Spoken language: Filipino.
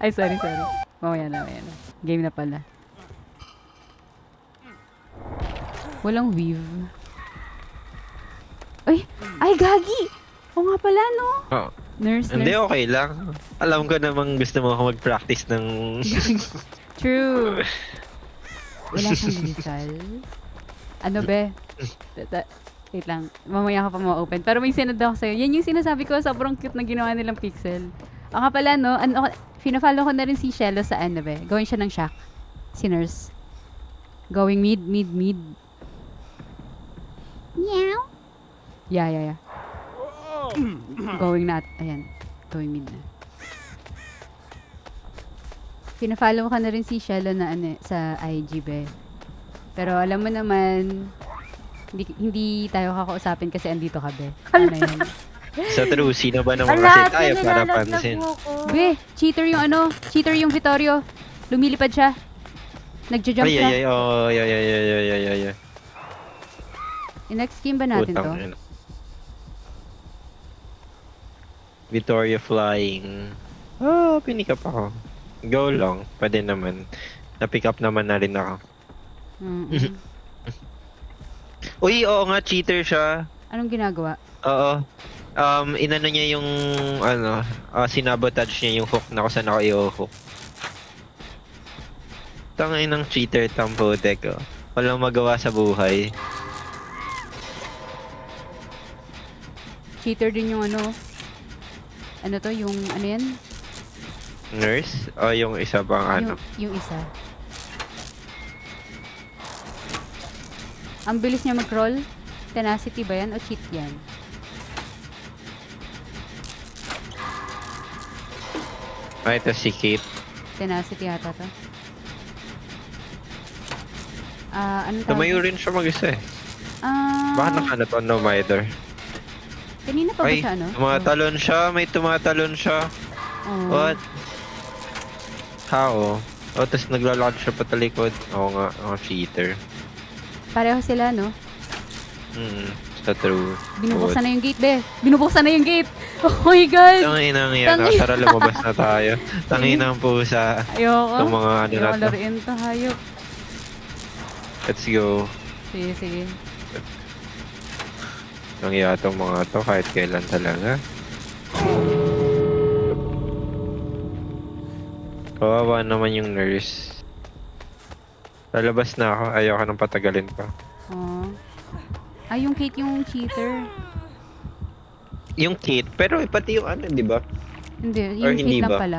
Ay, sorry. Mamaya na. Game na pala. Walang weave. Ay, gagi! O nga pala, no? Oh. Nurse. Hindi, okay lang. Alam ko namang gusto mo ako mag-practice ng... True. Wala siyang lethal. Ano, be? Wait lang. Mamaya ka pa ma-open. Pero may sinad ako sa'yo. Yan yung sinasabi ko, sobrang cute na ginawa nilang pixel. O nga pala, no? Fina-follow ko na rin si Shello sa ano, be? Going siya ng shack. Si Nurse. Going mid. Meow. Yeah. Going na. Ayan. Going mid na. Pina-follow ka na rin si Shello na sa IG, be. Pero alam mo naman, hindi tayo kakausapin kasi andito ka, be. Ano yan? Sa true, sino ba naman kasi tayo para pansin? Be, cheater yung Vittorio. Lumilipad siya. Nagja-jump siya. Ay, Yung next game ba natin to? Putang ina. Victoria flying. Pinikap ako. Go lang, pwede naman. Na-pick up naman na rin ako. Uy, oo nga, cheater siya. Anong ginagawa? Oo. Inano niya yung, sinabotage niya yung hook na kung saan ako i-hook. Tangay ng cheater, tampo deck, oh. Walang magawa sa buhay. Cheater din yung ano to, yung ano yan? Nurse? O yung isa pang ano? Yung isa. Ang bilis niya mag-roll. Tenacity ba yan o cheat yan? Ito si Kate. Tenacity yata to. Anong tawag? Tumayo rin siya mag-isa eh. Baka nakahanap on no mither. Kanina pa ba siya tumatalon siya. May tumatalon siya. Oh. What? How? Tapos naglalakad siya patalikod. Oo nga, cheater. Pareho sila, no? Sa true. Binubuksan na yung gate, be. Binubuksan na yung gate. Oh my God! Tanginang yan. Tara, lumabas na tayo. Tanginang pusa. Ayoko. Itong mga ano na to. laruin to, hayop. Let's go. Sige. Nangyaya itong mga to kahit kailan talaga. Kawawa naman yung nurse. Lalabas na ako. Ayoko nang patagalin pa. Ay, yung Kate yung cheater. Yung Kate, pero pati yung ano, di ba? Hindi, Or yung hindi Kate lang ba? pala.